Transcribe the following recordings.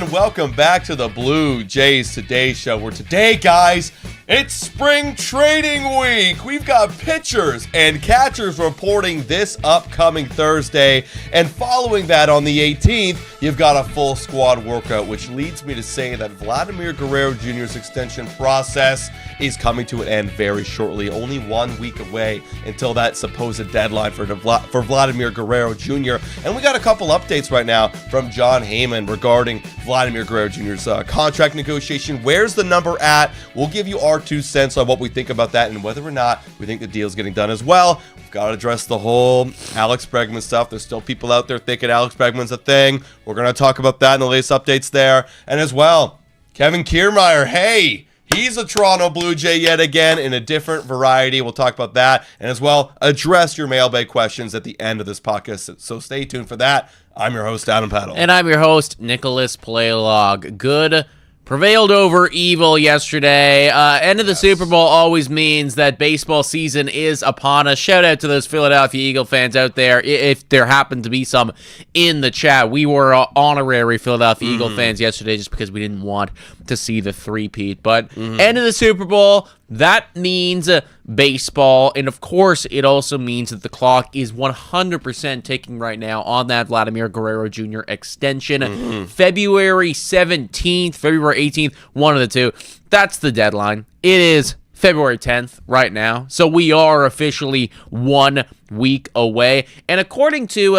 and welcome back to the Blue Jays Today Show, where today, guys, it's spring training week. We've got pitchers and catchers reporting this upcoming Thursday, and following that on the 18th, you've got a full squad workout, which leads me to say that Vladimir Guerrero Jr.'s extension process is coming to an end very shortly, only 1 week away until that supposed deadline for Vladimir Guerrero Jr. And we got a couple updates right now from John Heyman regarding Vladimir Guerrero Jr.'s contract negotiation. Where's the number at? We'll give you our 2 cents on what we think about that and whether or not we think the deal's getting done as well. We've got to address the whole Alex Bregman stuff. There's still people out there thinking Alex Bregman's a thing. We're going to talk about that in the latest updates there. And as well, Kevin Kiermaier, hey, he's a Toronto Blue Jay yet again in a different variety. We'll talk about that and as well address your mailbag questions at the end of this podcast. So stay tuned for that. I'm your host, Adam Paddle. And I'm your host, Nicholas Playlog. Good prevailed over evil yesterday. End of the Super Bowl always means that baseball season is upon us. Shout out to those Philadelphia Eagle fans out there. If there happen to be some in the chat, we were honorary Philadelphia Eagle fans yesterday just because we didn't want to see the three-peat. But end of the Super Bowl, that means baseball. And of course, it also means that the clock is 100% ticking right now on that Vladimir Guerrero Jr. extension. February 17th, February 18th, one of the two. That's the deadline. It is February 10th right now. So we are officially 1 week away. And according to,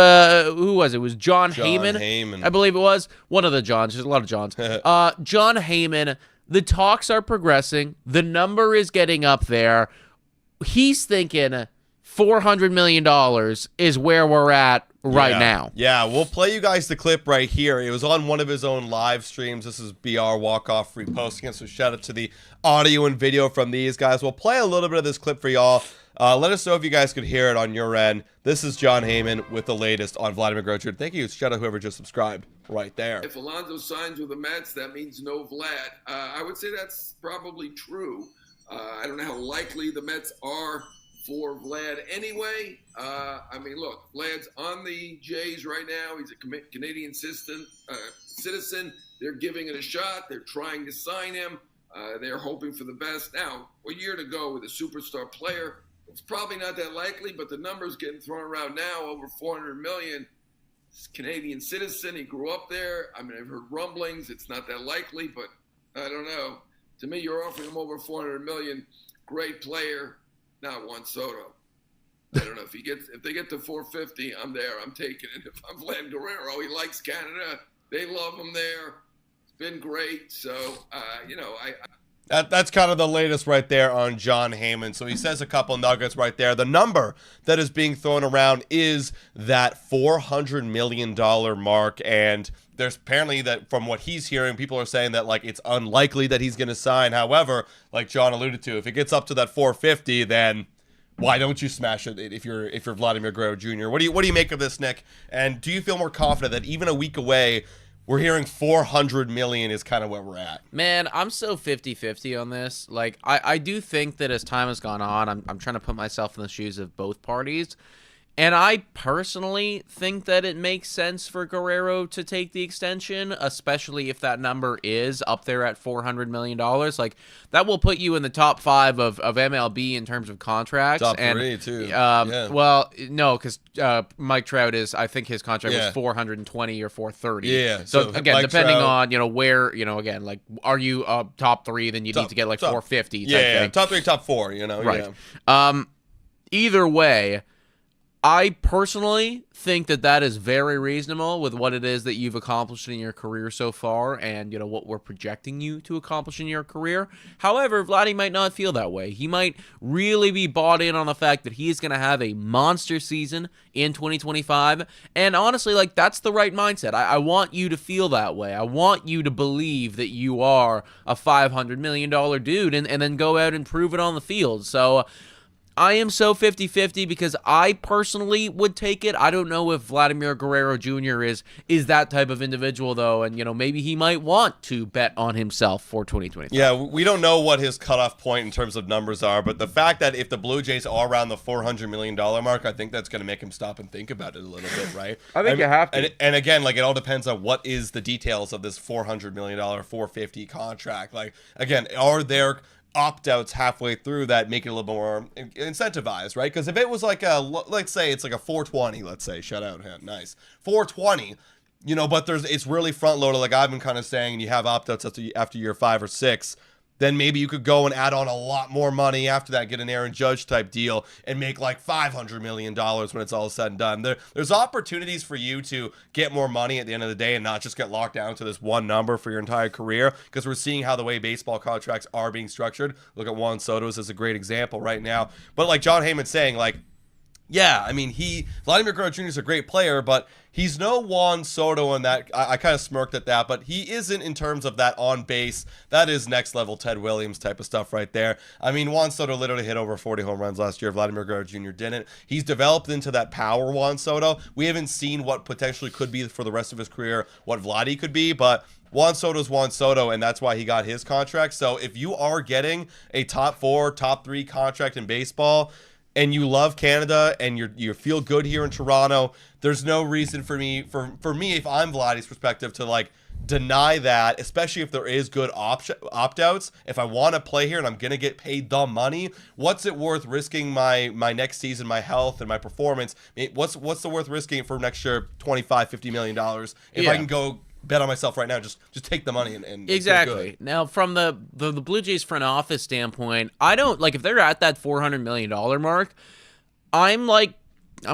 who was it? It was John Heyman. I believe it was. One of the Johns. There's a lot of Johns. John Heyman, the talks are progressing. The number is getting up there. He's thinking $400 million is where we're at right now. Yeah, we'll play you guys the clip right here. It was on one of his own live streams. This is BR Walk-Off reposting it, so shout out to the audio and video from these guys. We'll play a little bit of this clip for y'all. Let us know if you guys could hear it on your end. This is John Heyman with the latest on Vladimir Guerrero Jr. Thank you. Shout out whoever just subscribed right there. If Alonso signs with the Mets, that means no Vlad. I would say that's probably true. I don't know how likely the Mets are for Vlad anyway. I mean, look, Vlad's on the Jays right now. He's a Canadian citizen. They're giving it a shot. They're trying to sign him. They're hoping for the best. Now, a year to go with a superstar player, it's probably not that likely, but the number's getting thrown around now, over $400 million. He's a Canadian citizen. He grew up there. I mean, I've heard rumblings. It's not that likely, but I don't know. To me, you're offering him over $400 million. Great player. Not Juan Soto. I don't know if they get to 450, I'm there. I'm taking it. If I'm Vladimir Guerrero, he likes Canada. They love him there. It's been great. So, That's kind of the latest right there on John Heyman. So he says a couple nuggets right there. The number that is being thrown around is that $400 million mark. And there's apparently that from what he's hearing, people are saying that like it's unlikely that he's going to sign. However, like John alluded to, if it gets up to that 450, then why don't you smash it if you're Vladimir Guerrero Jr.? What do you make of this, Nick? And do you feel more confident that even a week away, we're hearing $400 million is kind of where we're at? Man, I'm so 50-50 on this. Like, I do think that as time has gone on, I'm trying to put myself in the shoes of both parties. And I personally think that it makes sense for Guerrero to take the extension, especially if that number is up there at $400 million. Like, that will put you in the top 5 of MLB in terms of contracts. Top 3, too. Well, no, because Mike Trout I think his contract was 420 or 430. Yeah. So again, Mike depending Trout, on, where, again, like, are you top 3, then you need to get like 450. Yeah, top 3, top 4, Right. Yeah. Either way, I personally think that is very reasonable with what it is that you've accomplished in your career so far and, what we're projecting you to accomplish in your career. However, Vladdy might not feel that way. He might really be bought in on the fact that he's going to have a monster season in 2025. And honestly, like, that's the right mindset. I want you to feel that way. I want you to believe that you are a $500 million dude and then go out and prove it on the field. So I am so 50-50 because I personally would take it. I don't know if Vladimir Guerrero Jr. is that type of individual, though, and, maybe he might want to bet on himself for 2023. Yeah, we don't know what his cutoff point in terms of numbers are, but the fact that if the Blue Jays are around the $400 million mark, I think that's going to make him stop and think about it a little bit, right? I think you have to. And again, it all depends on what is the details of this $400 million, $450 contract. Again, are there opt-outs halfway through that make it a little more incentivized, right? Because if it was let's say it's like a 420, let's say, shout out, nice 420, but it's really front loaded, like I've been kind of saying, and you have opt-outs after year 5 or 6, then maybe you could go and add on a lot more money after that, get an Aaron Judge type deal, and make like $500 million when it's all said and done. There's opportunities for you to get more money at the end of the day and not just get locked down to this one number for your entire career, because we're seeing how the way baseball contracts are being structured. Look at Juan Soto's as a great example right now. But like John Heyman saying, yeah, I mean, Vladimir Guerrero Jr. is a great player, but he's no Juan Soto in that. I kind of smirked at that, but he isn't in terms of that on base. That is next level Ted Williams type of stuff right there. I mean, Juan Soto literally hit over 40 home runs last year. Vladimir Guerrero Jr. didn't. He's developed into that power Juan Soto. We haven't seen what potentially could be for the rest of his career, what Vladdy could be, but Juan Soto's Juan Soto, and that's why he got his contract. So if you are getting a top 4, top 3 contract in baseball, and you love Canada and you feel good here in Toronto, there's no reason for me, if I'm Vladdy's perspective, to deny that, especially if there is good opt-outs. If I want to play here and I'm going to get paid the money, what's it worth risking my next season, my health and my performance? What's the worth risking for next year $25-50 million if I can go bet on myself right now, just take the money and exactly. Now, from the Blue Jays front office standpoint, I don't if they're at that $400 million mark, I'm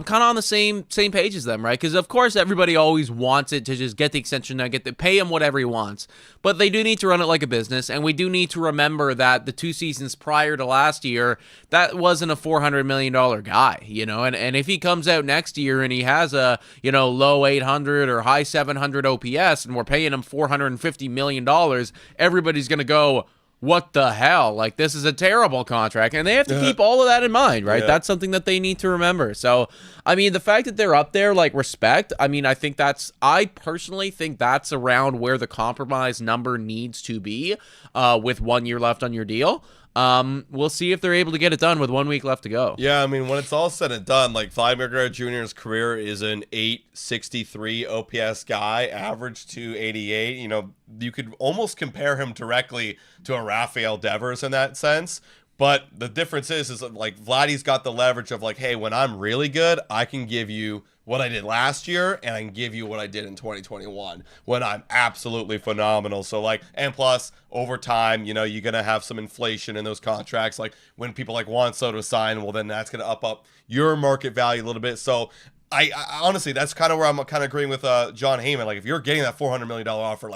kind of on the same page as them, right? Because of course everybody always wants it to just get the extension now, pay him whatever he wants, but they do need to run it like a business, and we do need to remember that the 2 seasons prior to last year, that wasn't a $400 million guy, and if he comes out next year and he has a low 800 or high 700 OPS, and we're paying him $450 million, everybody's gonna go, what the hell? This is a terrible contract. And they have to keep all of that in mind, right? Yeah. That's something that they need to remember. So, I mean, the fact that they're up there, respect, I mean, I personally think that's around where the compromise number needs to be with 1 year left on your deal. We'll see if they're able to get it done with 1 week left to go. Yeah, I mean, when it's all said and done, Vladimir Guerrero Jr.'s career is an 863 OPS guy, average 288. You could almost compare him directly to a Rafael Devers in that sense. But the difference is Vladdy's got the leverage of hey, when I'm really good, I can give you what I did last year, and I can give you what I did in 2021 when I'm absolutely phenomenal. So and plus over time, you're going to have some inflation in those contracts. When people like Juan Soto sign, well, then that's going to up your market value a little bit. So I honestly, that's kind of where I'm kind of agreeing with John Heyman. If you're getting that $400 million offer,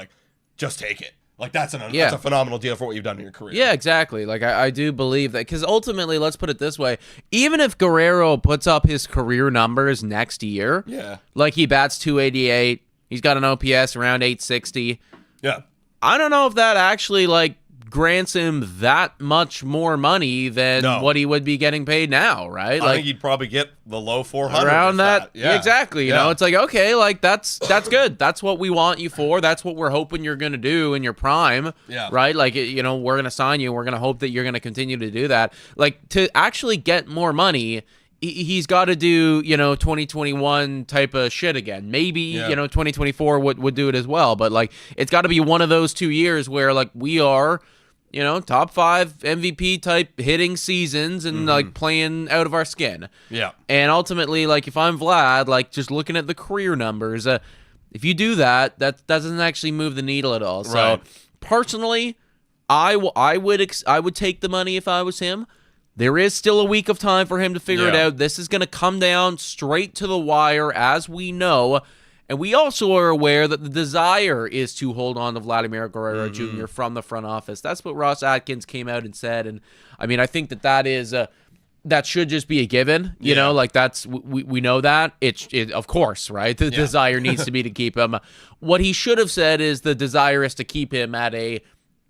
just take it. That's a phenomenal deal for what you've done in your career. Yeah, exactly. I do believe that, because ultimately, let's put it this way: even if Guerrero puts up his career numbers next year, he bats 288, he's got an OPS around 860. Yeah, I don't know if that actually grants him that much more money than what he would be getting paid now, right? I think he'd probably get the low 400 around that. Yeah, exactly. You know, it's okay, that's good. That's what we want you for. That's what we're hoping you're going to do in your prime. Yeah. Right? We're going to sign you. We're going to hope that you're going to continue to do that. To actually get more money, he's got to do, 2021 type of shit again. Maybe, 2024 would do it as well. But it's got to be one of those 2 years where we are, top 5 MVP type hitting seasons and playing out of our skin. Yeah. And ultimately, if I'm Vlad, just looking at the career numbers, if you do that doesn't actually move the needle at all. So personally, I would take the money if I was him. There is still a week of time for him to figure it out. This is going to come down straight to the wire, as we know. And we also are aware that the desire is to hold on to Vladimir Guerrero Jr. from the front office. That's what Ross Atkins came out and said. And I mean, I think that is that should just be a given. You know, that's we know that it of course, right? The desire needs to be to keep him. What he should have said is the desire is to keep him at a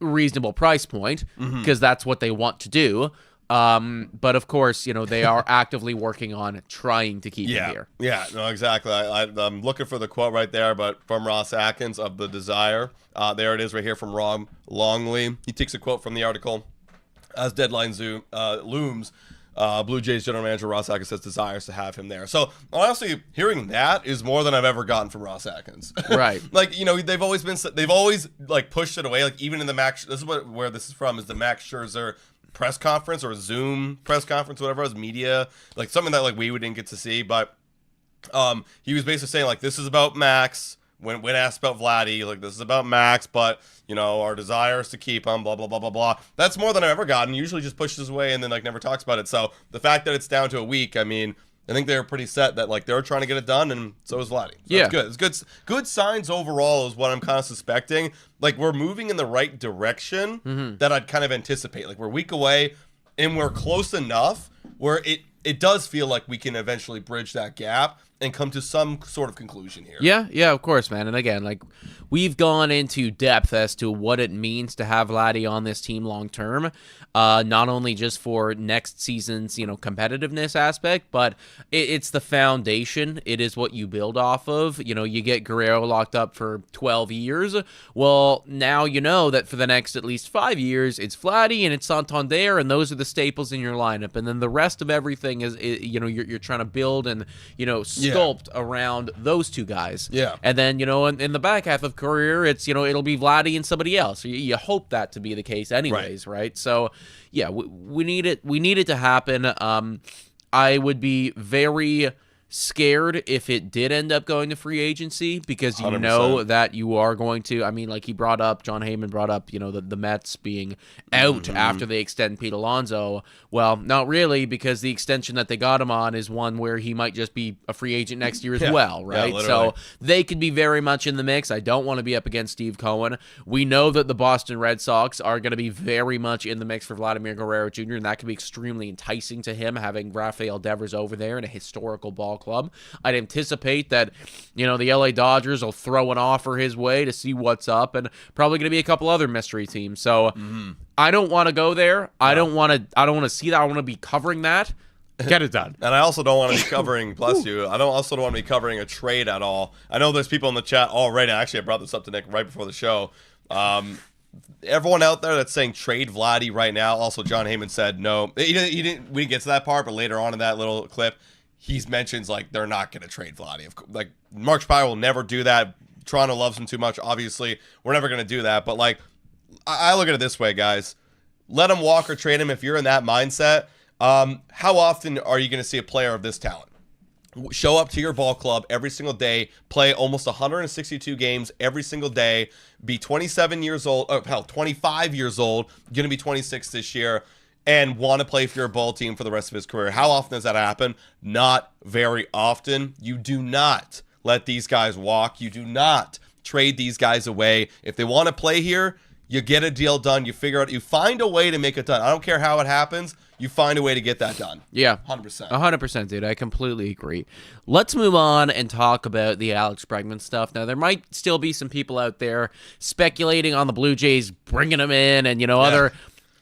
reasonable price point, because that's what they want to do. But of course, they are actively working on trying to keep him here. Yeah, no, exactly. I'm looking for the quote right there, but from Ross Atkins of The Desire. There it is right here from Rob Longley. He takes a quote from the article. As deadline looms, Blue Jays general manager Ross Atkins says desires to have him there. So honestly, hearing that is more than I've ever gotten from Ross Atkins. Right. Like, they've always like pushed it away. Like even in the Max, this is where this is from, is the Max Scherzer press conference or Zoom press conference, whatever it was, media, like something that like we didn't get to see. But he was basically saying like, this is about Max. When asked about Vladdy, like, this is about Max, but our desire is to keep him, blah blah blah blah blah. That's more than I've ever gotten. Usually just pushes away and then like never talks about it. So the fact that it's down to a week, I mean, I think they're pretty set that like they're trying to get it done, and so is Vladdy. So yeah, it's good. It's good signs overall is what I'm kind of suspecting. Like we're moving in the right direction that I'd kind of anticipate. Like we're a week away, and we're close enough where it does feel like we can eventually bridge that gap and come to some sort of conclusion here. Yeah, of course, man. And again, like we've gone into depth as to what it means to have Vladdy on this team long term, not only just for next season's competitiveness aspect, but it's the foundation. It is what you build off of. You get Guerrero locked up for 12 years. Well, now you know that for the next at least 5 years, it's Vladdy and it's Santander, and those are the staples in your lineup. And then the rest of everything is you're trying to build and sculpt around those two guys. Yeah. And then, in the back half of career, it's, it'll be Vladdy and somebody else. You hope that to be the case anyways, right? So, yeah, we need it. We need it to happen. I would be very scared if it did end up going to free agency, because 100%. that you are going to, I mean, like John Heyman brought up, the Mets being out after they extend Pete Alonso. Well, not really, because the extension that they got him on is one where he might just be a free agent next year as well, right? Yeah, so they could be very much in the mix. I don't want to be up against Steve Cohen. We know that the Boston Red Sox are going to be very much in the mix for Vladimir Guerrero Jr., and that could be extremely enticing to him, having Rafael Devers over there in a historical ball club. I'd anticipate that, the LA Dodgers will throw an offer his way to see what's up, and probably going to be a couple other mystery teams. So I don't want to go there. I don't want to see that. I want to be covering that. Get it done. And I also don't want to be covering, bless you, I don't want to be covering a trade at all. I know there's people in the chat already. Actually, I brought this up to Nick right before the show. Everyone out there that's saying trade Vladdy right now, also John Heyman said no. We didn't get to that part, but later on in that little clip, he mentions like they're not going to trade Vladdy. Like Mark Spire will never do that. Toronto loves him too much. Obviously, we're never going to do that. But like, I look at it this way, guys. Let him walk or trade him if you're in that mindset. How often are you going to see a player of this talent show up to your ball club every single day, play almost 162 games every single day, be 27 years old, 25 years old, going to be 26 this year, and want to play for your ball team for the rest of his career? How often does that happen? Not very often. You do not let these guys walk. You do not trade these guys away. If they want to play here, you get a deal done. You figure out, you find a way to make it done. I don't care how it happens. You find a way to get that done. Yeah. 100%. 100%, dude. I completely agree. Let's move on and talk about the Alex Bregman stuff. Now, there might still be some people out there speculating on the Blue Jays bringing him in and,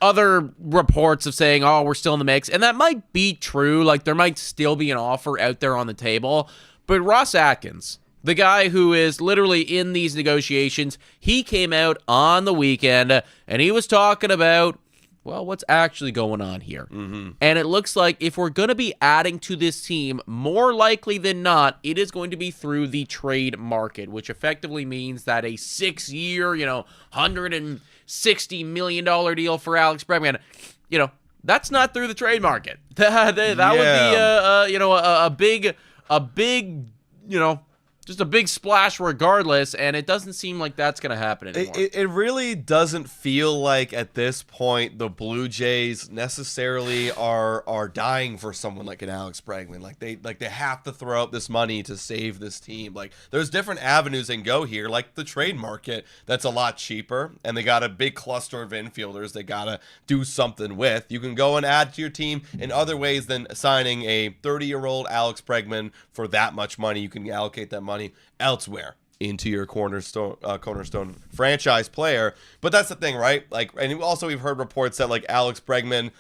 other reports of saying, oh, we're still in the mix. And that might be true. Like, there might still be an offer out there on the table. But Ross Atkins, the guy who is literally in these negotiations, he came out on the weekend and he was talking about, well, what's actually going on here? And it looks like if we're going to be adding to this team, more likely than not, it is going to be through the trade market, which effectively means that a 6-year, $160 million deal for Alex Bregman, that's not through the trade market. That would be a big, just a big splash regardless, and it doesn't seem like that's going to happen anymore. It really doesn't feel like at this point the Blue Jays necessarily are dying for someone like an Alex Bregman. Like they have to throw out this money to save this team. Like there's different avenues they can go here, like the trade market that's a lot cheaper, and they got a big cluster of infielders they got to do something with. You can go and add to your team in other ways than signing a 30-year-old Alex Bregman for that much money. You can allocate that money elsewhere into your cornerstone franchise player. But that's the thing, right? Like, and also we've heard reports that like Alex Bregman,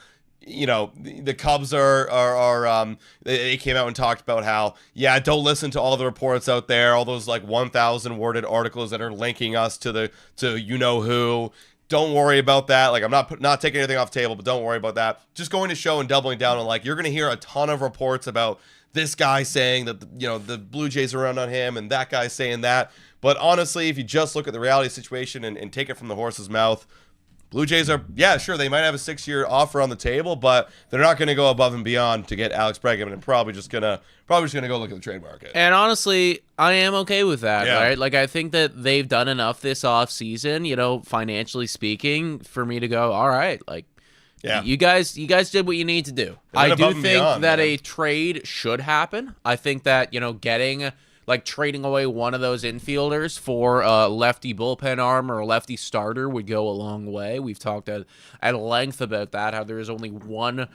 the Cubs they came out and talked about how, don't listen to all the reports out there, all those like 1,000 worded articles that are linking us to who. Don't worry about that. Like, I'm not taking anything off the table, but don't worry about that. Just going to show and doubling down on, like, you're going to hear a ton of reports about this guy saying that, the Blue Jays are around on him and that guy saying that. But honestly, if you just look at the reality situation and take it from the horse's mouth, Blue Jays are, sure, they might have a 6-year offer on the table, but they're not going to go above and beyond to get Alex Bregman, and probably just gonna go look at the trade market. And honestly, I am okay with that, right? Like, I think that they've done enough this offseason, financially speaking, for me to go, all right, like, you guys did what you need to do. I do think that a trade should happen. I think that, trading away one of those infielders for a lefty bullpen arm or a lefty starter would go a long way. We've talked at length about that, how there is only one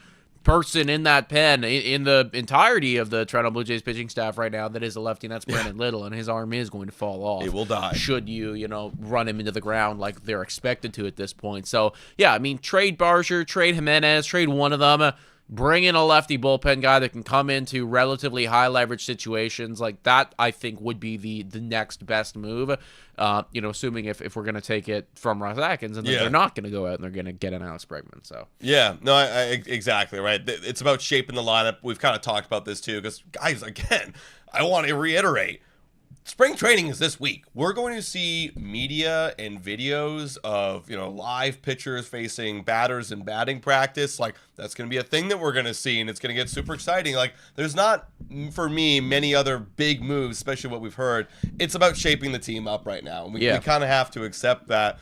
person in that pen in the entirety of the Toronto Blue Jays pitching staff right now that is a lefty, and that's Brandon Little, and his arm is going to fall off. It will die. Should you, run him into the ground like they're expected to at this point. So, trade Barger, trade Jimenez, trade one of them. Bring in a lefty bullpen guy that can come into relatively high leverage situations like that. I think would be the next best move. Assuming if we're going to take it from Ross Atkins, and then they're not going to go out and they're going to get an Alex Bregman. So exactly right. It's about shaping the lineup. We've kind of talked about this too, because guys, again, I want to reiterate. Spring training is this week. We're going to see media and videos of, live pitchers facing batters in batting practice. Like, that's going to be a thing that we're going to see, and it's going to get super exciting. Like, there's not, for me, many other big moves, especially what we've heard. It's about shaping the team up right now. And we kind of have to accept that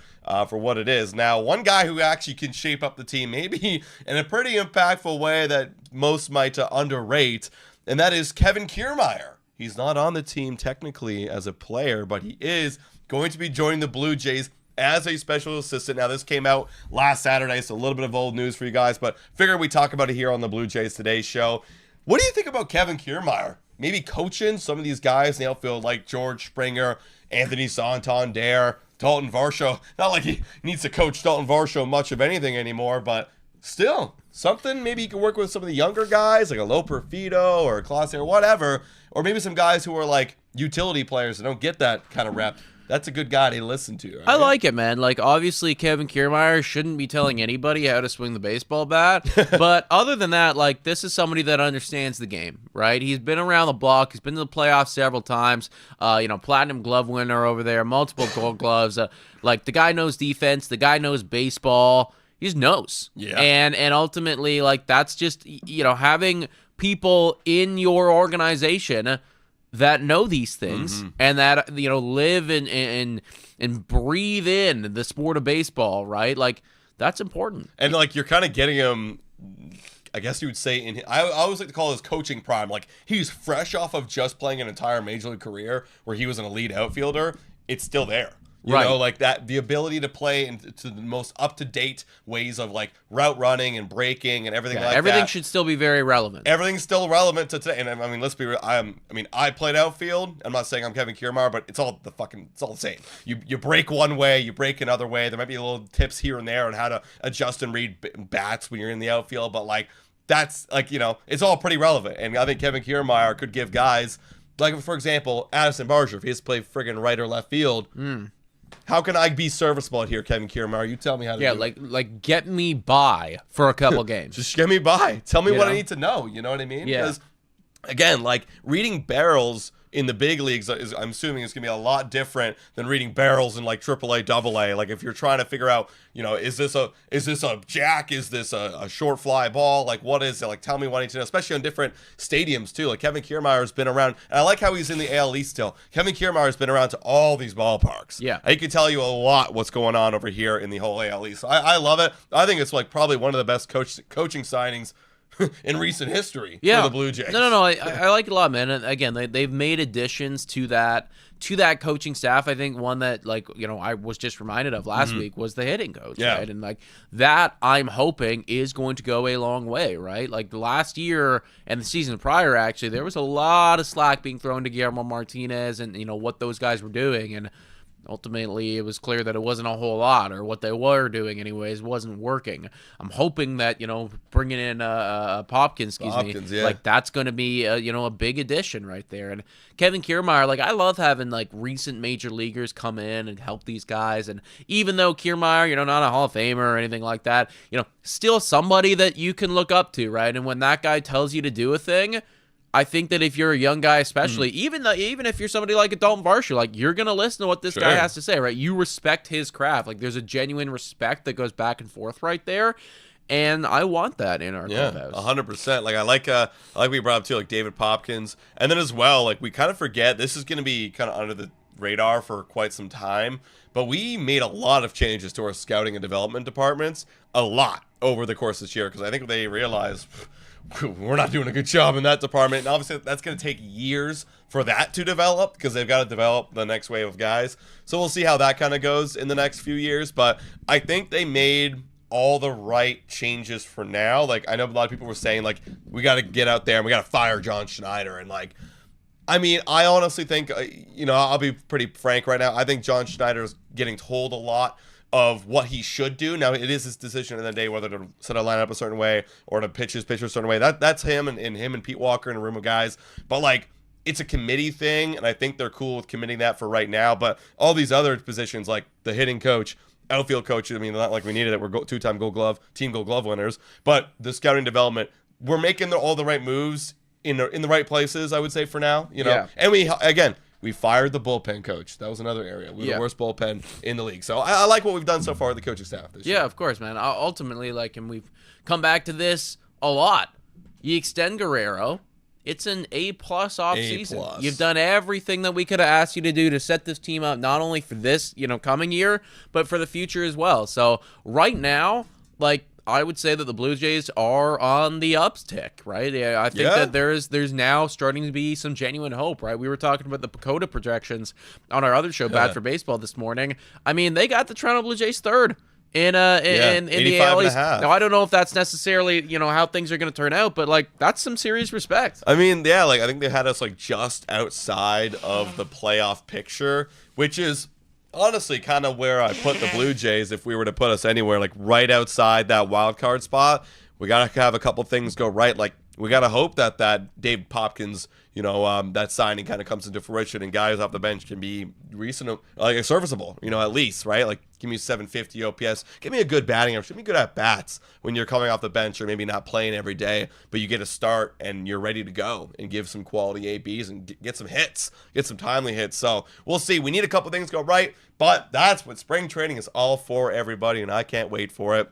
for what it is. Now, one guy who actually can shape up the team, maybe in a pretty impactful way that most might underrate, and that is Kevin Kiermaier. He's not on the team technically as a player, but he is going to be joining the Blue Jays as a special assistant. Now, this came out last Saturday, so a little bit of old news for you guys, but figure we talk about it here on the Blue Jays Today show. What do you think about Kevin Kiermaier? Maybe coaching some of these guys in the outfield like George Springer, Anthony Santander, Dalton Varsho. Not like he needs to coach Dalton Varsho much of anything anymore, but still, something maybe he can work with some of the younger guys, like a Loper Fido or a Clase or whatever, or maybe some guys who are like utility players that don't get that kind of rep. That's a good guy to listen to. Right? I like it, man. Like, obviously, Kevin Kiermaier shouldn't be telling anybody how to swing the baseball bat. But other than that, like, this is somebody that understands the game, right? He's been around the block. He's been to the playoffs several times. Platinum glove winner over there, multiple gold gloves. Like, the guy knows defense. The guy knows baseball. He just knows. Yeah. And ultimately, like, that's just, having people in your organization that know these things and that, live and breathe in the sport of baseball, right? Like, that's important. And, like, you're kind of getting him, I guess you would say, I always like to call his coaching prime. Like, he's fresh off of just playing an entire major league career where he was an elite outfielder. It's still there. You know, like that, the ability to play into the most up-to-date ways of like route running and breaking and everything like that. Everything should still be very relevant. Everything's still relevant to today. And I mean, let's be real. I played outfield. I'm not saying I'm Kevin Kiermaier, but it's all the same. You break one way, you break another way. There might be little tips here and there on how to adjust and read bats when you're in the outfield, but like that's like, it's all pretty relevant. And I think Kevin Kiermaier could give guys, like, for example, Addison Barger, if he has to play friggin' right or left field, how can I be serviceable here, Kevin Kiermaier? You tell me how to do it. Yeah, like get me by for a couple games. Just get me by. Tell me what I need to know. You know what I mean? Yeah. Because, again, like, reading barrels in the big leagues is, I'm assuming, it's going to be a lot different than reading barrels in, like, AAA, AA. Like, if you're trying to figure out, is this a jack? Is this a short fly ball? Like, what is it? Like, tell me what I need to know, especially on different stadiums, too. Like, Kevin Kiermaier has been around, and I like how he's in the AL East still. Kevin Kiermaier has been around to all these ballparks. Yeah. He can tell you a lot what's going on over here in the whole AL East. So I love it. I think it's, like, probably one of the best coaching signings in recent history for the Blue Jays. No. I like it a lot, man. And again, they've made additions to that coaching staff. I think one that, like, I was just reminded of last week was the hitting coach, right? And like that, I'm hoping is going to go a long way, right? Like the last year and the season prior, actually, there was a lot of slack being thrown to Guillermo Martinez and what those guys were doing, and Ultimately, it was clear that it wasn't a whole lot, or what they were doing anyways wasn't working. I'm hoping that, bringing in Popkins, Yeah. like that's going to be, a big addition right there. And Kevin Kiermaier, like I love having like recent major leaguers come in and help these guys. And even though Kiermaier, not a Hall of Famer or anything like that, still somebody that you can look up to, right? And when that guy tells you to do a thing, I think that if you're a young guy, especially, even if you're somebody like a Dalton Varsho, like you're going to listen to what this guy has to say, right? You respect his craft. Like there's a genuine respect that goes back and forth right there. And I want that in our clubhouse. 100%. Like I like we brought up too, like David Popkins. And then as well, like we kind of forget this is going to be kind of under the radar for quite some time. But we made a lot of changes to our scouting and development departments, a lot over the course of this year, because I think they realized we're not doing a good job in that department. And obviously, that's going to take years for that to develop because they've got to develop the next wave of guys. So we'll see how that kind of goes in the next few years. But I think they made all the right changes for now. Like, I know a lot of people were saying, like, we got to get out there and we got to fire John Schneider. And, like, I mean, I honestly think, I'll be pretty frank right now. I think John Schneider is getting told a lot of what he should do. Now, it is his decision in the day whether to set a lineup a certain way or to pitch a certain way. That's him and him and Pete Walker in a room of guys. But, like, it's a committee thing, and I think they're cool with committing that for right now. But all these other positions, like the hitting coach, outfield coach, I mean, not like we needed it. We're two-time Team Gold Glove winners. But the scouting development, we're making all the right moves in the right places, I would say, for now. Yeah. And we fired the bullpen coach. That was another area. We were the worst bullpen in the league. So I like what we've done so far with the coaching staff this year. Yeah, of course, man. Ultimately, and we've come back to this a lot. You extend Guerrero. It's an A+ offseason. You've done everything that we could have asked you to do to set this team up, not only for this, coming year, but for the future as well. So right now, I would say that the Blue Jays are on the uptick, right? Yeah, I think that there's now starting to be some genuine hope, right? We were talking about the PECOTA projections on our other show, Bad for Baseball, this morning. I mean, they got the Toronto Blue Jays third in the AL East. Now, I don't know if that's necessarily, how things are going to turn out, but that's some serious respect. I mean, yeah, I think they had us just outside of the playoff picture, which is honestly kind of where I put the Blue Jays if we were to put us anywhere, right outside that wild card spot. We got to have a couple things go right. We got to hope that Dave Popkins, that signing kind of comes into fruition and guys off the bench can be serviceable, at least, right? Give me 750 OPS. Give me a good batting average. Give me good at-bats when you're coming off the bench or maybe not playing every day, but you get a start and you're ready to go and give some quality ABs and get some hits, get some timely hits. So we'll see. We need a couple things to go right, but that's what spring training is all for, everybody, and I can't wait for it.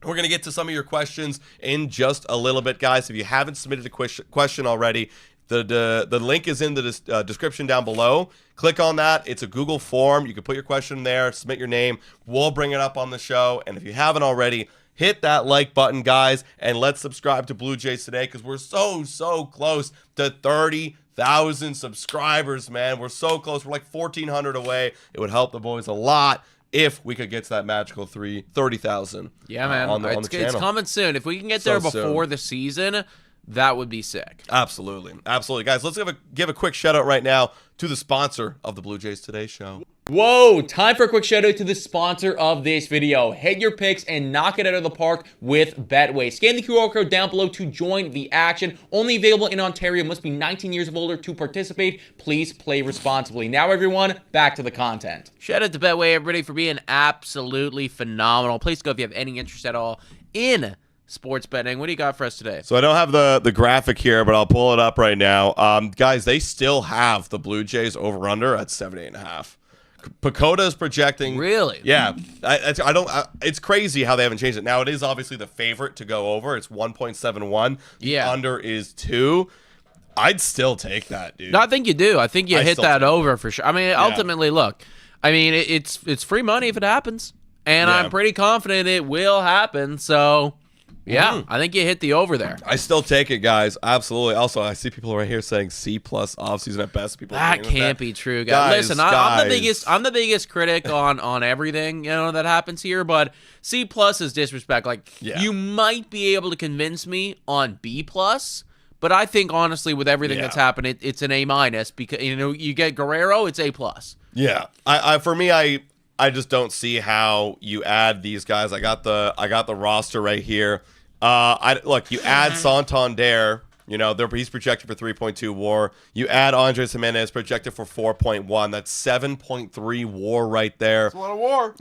We're going to get to some of your questions in just a little bit, guys. If you haven't submitted a question already, the link is in the description down below. Click on that. It's a Google form. You can put your question there, submit your name. We'll bring it up on the show. And if you haven't already, hit that like button, guys, and let's subscribe to Blue Jays Today because we're so close to 30,000 subscribers, man. We're so close. We're 1,400 away. It would help the boys a lot if we could get to that magical 30,000. Yeah, man. On the channel. It's coming soon. If we can get there before the season, that would be sick. Absolutely. Guys, let's give a quick shout out right now to the sponsor of the Blue Jays Today show. Whoa, time for a quick shout out to the sponsor of this video. Hit your picks and knock it out of the park with Betway. Scan the QR code down below to join the action. Only available in Ontario. Must be 19 years of older to participate. Please play responsibly. Now, everyone, back to the content. Shout out to Betway, everybody, for being absolutely phenomenal. Please go if you have any interest at all in sports betting. What do you got for us today? So I don't have the graphic here, but I'll pull it up right now. Guys, they still have the Blue Jays over-under at 78.5. PECOTA is projecting. Really? Yeah. It's crazy how they haven't changed it. Now, it is obviously the favorite to go over. It's 1.71. The under is 2. I'd still take that, dude. No, I think you do. I think you hit that over for sure. I mean, ultimately, look, it's free money if it happens. And I'm pretty confident it will happen. So, yeah, I think you hit the over there. I still take it, guys. Absolutely. Also, I see people right here saying C+ offseason at best. People that can't be true, guys. Listen, I'm the biggest critic on everything that happens here, but C+ is disrespect. You might be able to convince me on B+, But I think, honestly, with everything Yeah. that's happened, it's an A-, because, you get Guerrero, it's A+. Yeah. For me, I just don't see how you add these guys. I got the roster right here. Look, you add Santander, he's projected for 3.2 WAR. You add Andres Jimenez, projected for 4.1. That's 7.3 WAR right there. That's a lot of WAR.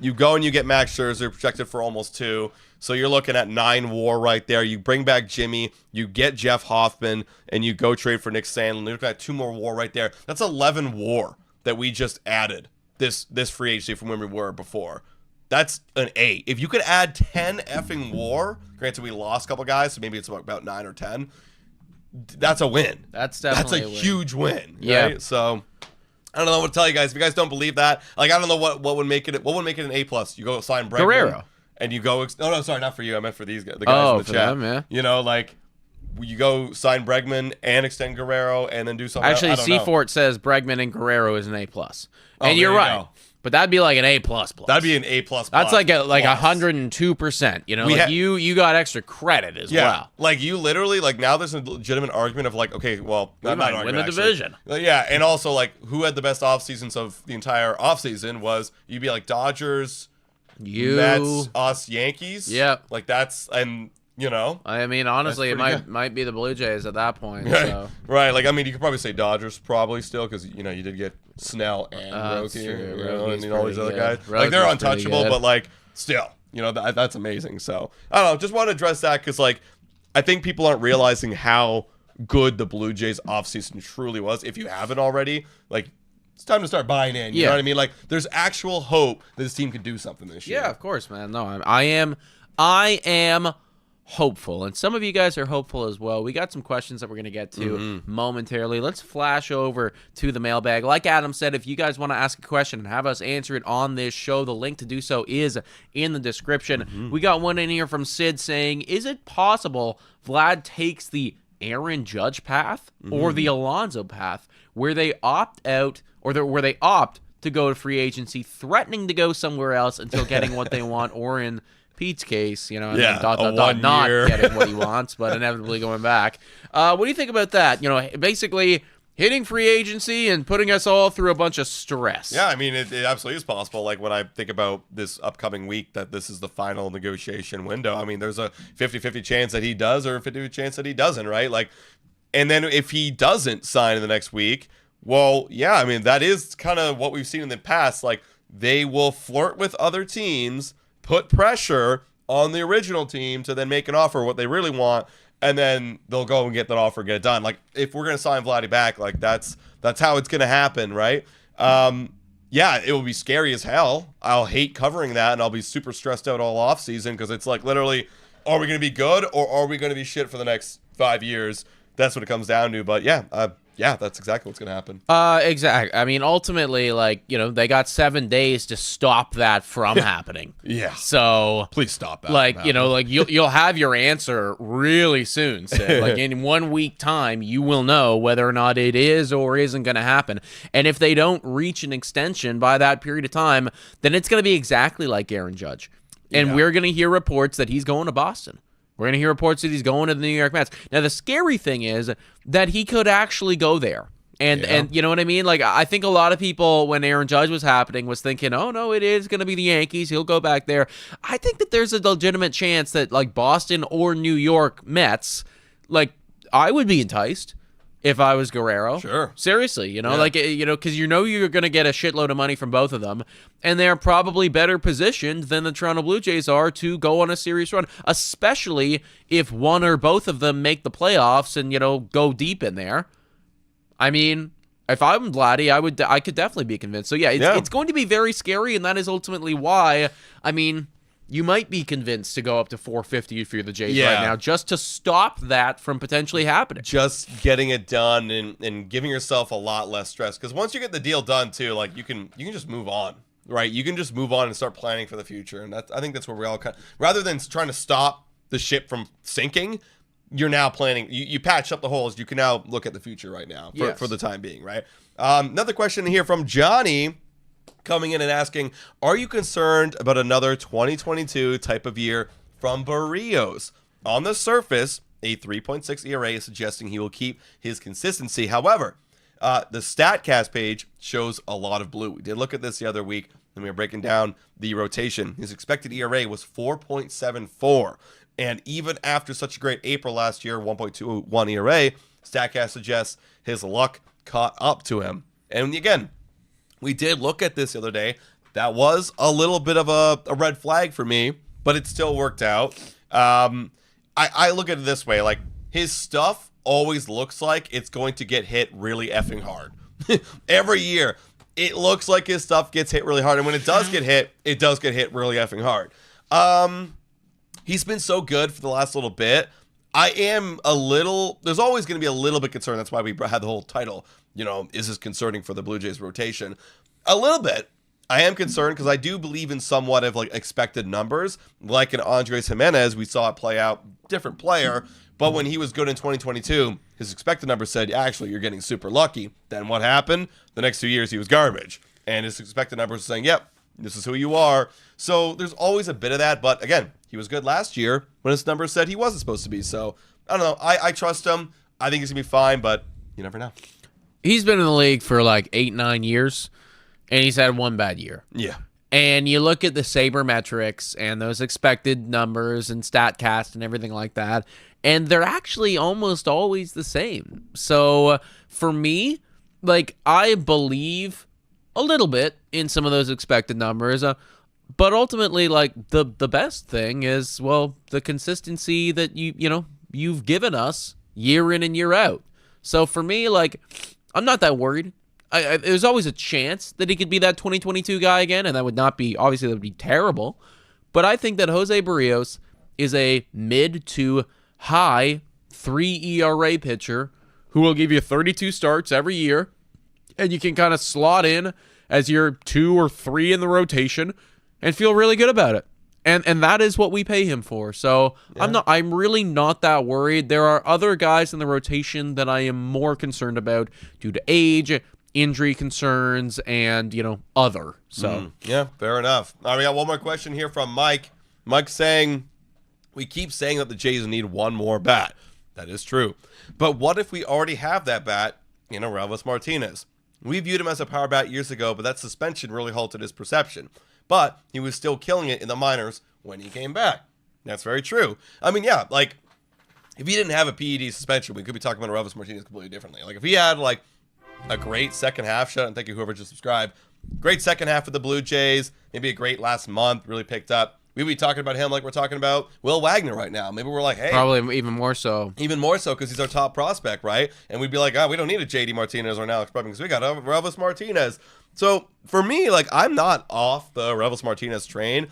You go and you get Max Scherzer, projected for almost 2. So you're looking at 9 WAR right there. You bring back Jimmy, you get Jeff Hoffman, and you go trade for Nick Sandlin. You're looking at 2 more WAR right there. That's 11 WAR that we just added this free agency from when we were before. That's an A. If you could add 10 effing WAR, granted we lost a couple guys, so maybe it's about 9 or 10. That's a win. That's definitely a huge win. Yeah. Right? So I don't know what to tell you guys. If you guys don't believe that, I don't know what would make it. What would make it an A+? You go sign Bregman, Guerrero. and you go. No, sorry, not for you. I meant for these guys. The guys in the for chat. them, yeah. You go sign Bregman and extend Guerrero, and then do something. Actually, I don't know. Seafort says Bregman and Guerrero is an A+. And you're there you right. go. But that'd be like an A++. That'd be an A++. That's like plus. 102%. You got extra credit as well. Like you literally now there's a legitimate argument of okay, well, We not might an win argument, the actually. division. Yeah, and also who had the best off seasons of the entire off season was you'd be like Dodgers, Mets, us, Yankees. Yeah. That's I mean, honestly, it pretty might be the Blue Jays at that point. So. Right, you could probably say Dodgers probably still because you did get Snell and That's Roki, true. Roki's and all these other pretty guys. good. They're Roki's pretty untouchable, good. but still, that's amazing. So I don't know, just want to address that because I think people aren't realizing how good the Blue Jays offseason truly was. If you haven't already, it's time to start buying in. You know what I mean? There's actual hope that this team could do something this year. Yeah, of course, man. No, I am hopeful, and some of you guys are hopeful as well. We got some questions that we're going to get to momentarily. Let's flash over to the mailbag. Like Adam said, if you guys want to ask a question and have us answer it on this show, the link to do so is in the description. We got one in here from Sid saying, is it possible Vlad takes the Aaron Judge path or the Alonso path where they opt out where they opt to go to free agency, threatening to go somewhere else until getting what they want, or in Pete's case, not getting what he wants, but inevitably going back. What do you think about that? Basically hitting free agency and putting us all through a bunch of stress. Yeah, I mean, it absolutely is possible. When I think about this upcoming week, that this is the final negotiation window. I mean, there's a 50-50 chance that he does or a 50-50 chance that he doesn't, right? And then if he doesn't sign in the next week, well, yeah, I mean, that is kind of what we've seen in the past. They will flirt with other teams, put pressure on the original team to then make an offer what they really want, and then they'll go and get that offer and get it done. If we're going to sign Vladdy back, that's how it's going to happen, right? Yeah, it will be scary as hell. I'll hate covering that, and I'll be super stressed out all offseason because it's literally, are we going to be good or are we going to be shit for the next 5 years? That's what it comes down to. But yeah, that's exactly what's going to happen. Exactly. I mean, ultimately, they got 7 days to stop that from happening. Yeah. So please stop that. You'll have your answer really soon. So, in 1 week time, you will know whether or not it is or isn't going to happen. And if they don't reach an extension by that period of time, then it's going to be exactly like Aaron Judge. And we're going to hear reports that he's going to Boston. We're going to hear reports that he's going to the New York Mets. Now, the scary thing is that he could actually go there. And you know what I mean? I think a lot of people, when Aaron Judge was happening, was thinking, oh, no, it is going to be the Yankees. He'll go back there. I think that there's a legitimate chance that, Boston or New York Mets, I would be enticed if I was Guerrero. Sure. Seriously, because you're going to get a shitload of money from both of them, and they're probably better positioned than the Toronto Blue Jays are to go on a serious run, especially if one or both of them make the playoffs and, go deep in there. I mean, if I'm Vladdy, I could definitely be convinced. So, it's going to be very scary, and that is ultimately why, you might be convinced to go up to 450 if you're the Jays right now, just to stop that from potentially happening. Just getting it done and giving yourself a lot less stress. Because once you get the deal done, too, you can just move on, right? You can just move on and start planning for the future. And I think that's where we all rather than trying to stop the ship from sinking, you're now planning. You patch up the holes. You can now look at the future right now for the time being, right? Another question here from Johnny, coming in and asking, are you concerned about another 2022 type of year from Barrios? On the surface, a 3.6 ERA, suggesting he will keep his consistency. However, the StatCast page shows a lot of blue. We did look at this the other week, and we were breaking down the rotation. His expected ERA was 4.74. And even after such a great April last year, 1.21 ERA, StatCast suggests his luck caught up to him. And again, we did look at this the other day. That was a little bit of a red flag for me, but it still worked out. I look at it this way, like his stuff always looks like it's going to get hit really effing hard. Every year, it looks like his stuff gets hit really hard, and when it does get hit, it does get hit really effing hard. He's been so good for the last little bit. There's always going to be a little bit concerned. That's why we had the whole title, is this concerning for the Blue Jays rotation? A little bit. I am concerned because I do believe in somewhat of like expected numbers, like in Andres Jimenez. We saw it play out, different player, but when he was good in 2022, his expected numbers said, actually, you're getting super lucky. Then what happened? The next 2 years, he was garbage. And his expected numbers were saying, yep, this is who you are. So there's always a bit of that. But again, he was good last year when his numbers said he wasn't supposed to be. So I don't know. I trust him. I think he's going to be fine, but you never know. He's been in the league for like 8-9 years. And he's had one bad year. Yeah. And you look at the sabermetrics and those expected numbers and StatCast and everything like that, and they're actually almost always the same. So for me, like, I believe a little bit in some of those expected numbers, but ultimately, like, the best thing is, well, the consistency that you've given us year in and year out. So for me, like, I'm not that worried. There's always a chance that he could be that 2022 guy again, and that would be terrible. But I think that Jose Barrios is a mid to high 3 ERA pitcher who will give you 32 starts every year, and you can kind of slot in as your 2 or 3 in the rotation and feel really good about it. And that is what we pay him for. So yeah. I'm really not that worried. There are other guys in the rotation that I am more concerned about due to age, injury concerns, and other. So yeah, fair enough. All right, we got one more question here from Mike. Mike's saying, we keep saying that the Jays need one more bat. That is true, but what if we already have that bat in Aurelvis Martinez? We viewed him as a power bat years ago, but that suspension really halted his perception, but he was still killing it in the minors when he came back. That's very true. I mean, yeah, like if he didn't have a PED suspension, we could be talking about Aurelvis Martinez completely differently. Like if he had like a great second half shot, and thank you whoever just subscribed. Great second half of the Blue Jays, maybe a great last month, really picked up. We'd be talking about him like we're talking about Will Wagner right now. Maybe we're like, hey. Probably even more so. Even more so because he's our top prospect, right? And we'd be like, we don't need a JD Martinez or an Alex Bregman because we got Aurelvis Martinez. So for me, like, I'm not off the Aurelvis Martinez train.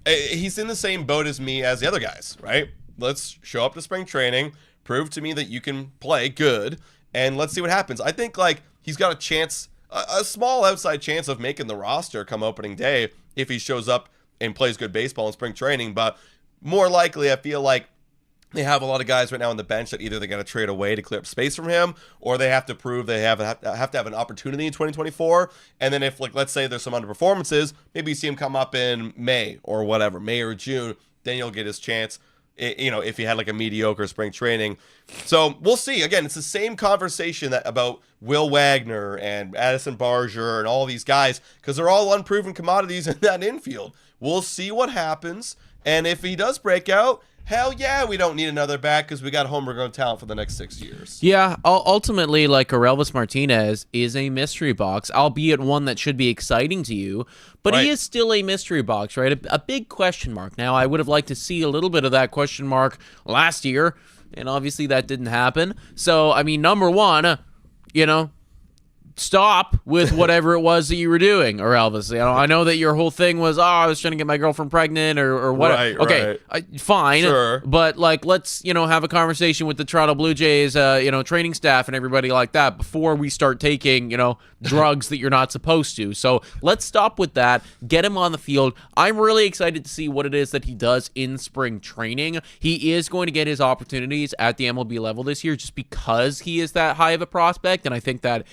He's in the same boat as me as the other guys, right? Let's show up to spring training, prove to me that you can play good, and let's see what happens. I think, like, he's got a chance, a small outside chance of making the roster come opening day if he shows up and plays good baseball in spring training. But more likely, I feel like they have a lot of guys right now on the bench that either they got to trade away to clear up space from him, or they have to prove they have to have an opportunity in 2024. And then if, like, let's say there's some underperformances, maybe you see him come up in May or whatever, May or June, then you'll get his chance. If he had like a mediocre spring training. So we'll see. Again, it's the same conversation about Will Wagner and Addison Barger and all these guys, because they're all unproven commodities in that infield. We'll see what happens. And if he does break out, hell yeah, we don't need another bat because we got homegrown talent for the next 6 years. Yeah, ultimately, like, Aurelvis Martinez is a mystery box, albeit one that should be exciting to you, but right. He is still a mystery box, right? A big question mark. Now, I would have liked to see a little bit of that question mark last year, and obviously that didn't happen. So, I mean, number one, stop with whatever it was that you were doing, Aurelvis. I know that your whole thing was, I was trying to get my girlfriend pregnant or whatever. Right, okay, right. Fine. Sure. But, like, let's, have a conversation with the Toronto Blue Jays, training staff and everybody like that before we start taking, drugs that you're not supposed to. So let's stop with that. Get him on the field. I'm really excited to see what it is that he does in spring training. He is going to get his opportunities at the MLB level this year just because he is that high of a prospect, and I think that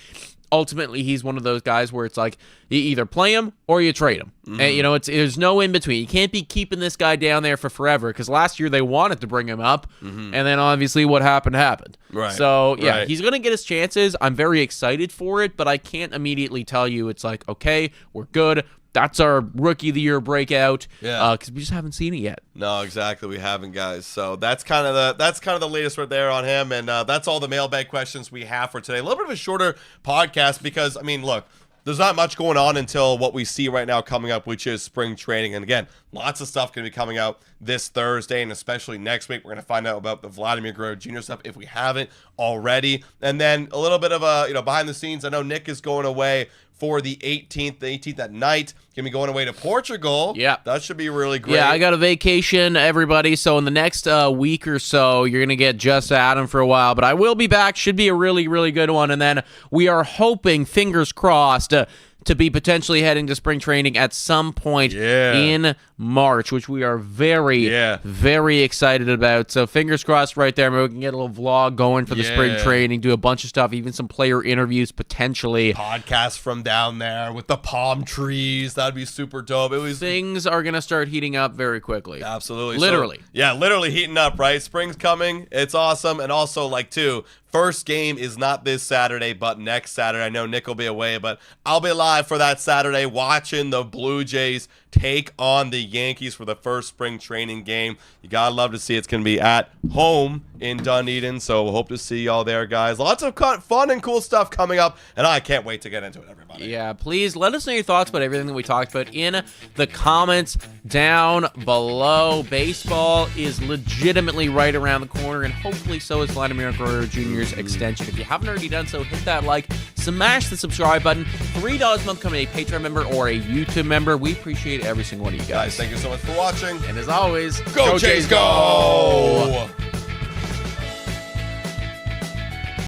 ultimately he's one of those guys where it's like you either play him or you trade him. And, there's no in between. You can't be keeping this guy down there for forever because last year they wanted to bring him up, and then obviously what happened. Right. So, yeah, Right. he's going to get his chances. I'm very excited for it, but I can't immediately tell you it's like, okay, we're good. That's our Rookie of the Year breakout. Yeah. Because we just haven't seen it yet. No, exactly. We haven't, guys. So that's kind of the latest right there on him, and that's all the mailbag questions we have for today. A little bit of a shorter podcast because, I mean, look, there's not much going on until what we see right now coming up, which is spring training. And again, lots of stuff going to be coming out this Thursday and especially next week. We're going to find out about the Vladimir Guerrero Jr. stuff if we haven't already. And then a little bit of a, behind the scenes. I know Nick is going away for the 18th at night. Going to be going away to Portugal. Yeah. That should be really great. Yeah, I got a vacation, everybody. So in the next week or so, you're going to get just Adam for a while. But I will be back. Should be a really, really good one. And then we are hoping, fingers crossed, to be potentially heading to spring training at some point in March, which we are very, very excited about. So fingers crossed right there. Maybe we can get a little vlog going for the spring training, do a bunch of stuff, even some player interviews potentially. Podcast from down there with the palm trees. That'd be super dope. Things are going to start heating up very quickly. Absolutely. Literally. So, literally heating up, right? Spring's coming. It's awesome. And also, first game is not this Saturday, but next Saturday. I know Nick will be away, but I'll be live for that Saturday watching the Blue Jays take on the Yankees for the first spring training game. You gotta love to see it's gonna be at home in Dunedin, so we'll hope to see y'all there, guys. Lots of fun and cool stuff coming up, and I can't wait to get into it, everybody. Yeah, please let us know your thoughts about everything that we talked about in the comments down below. Baseball is legitimately right around the corner, and hopefully so is Vladimir Guerrero Jr.'s extension. If you haven't already done so, hit that like, smash the subscribe button. $3 a month, become a Patreon member or a YouTube member. We appreciate every single one of you guys. Thank you so much for watching. And as always, Go Jays, go!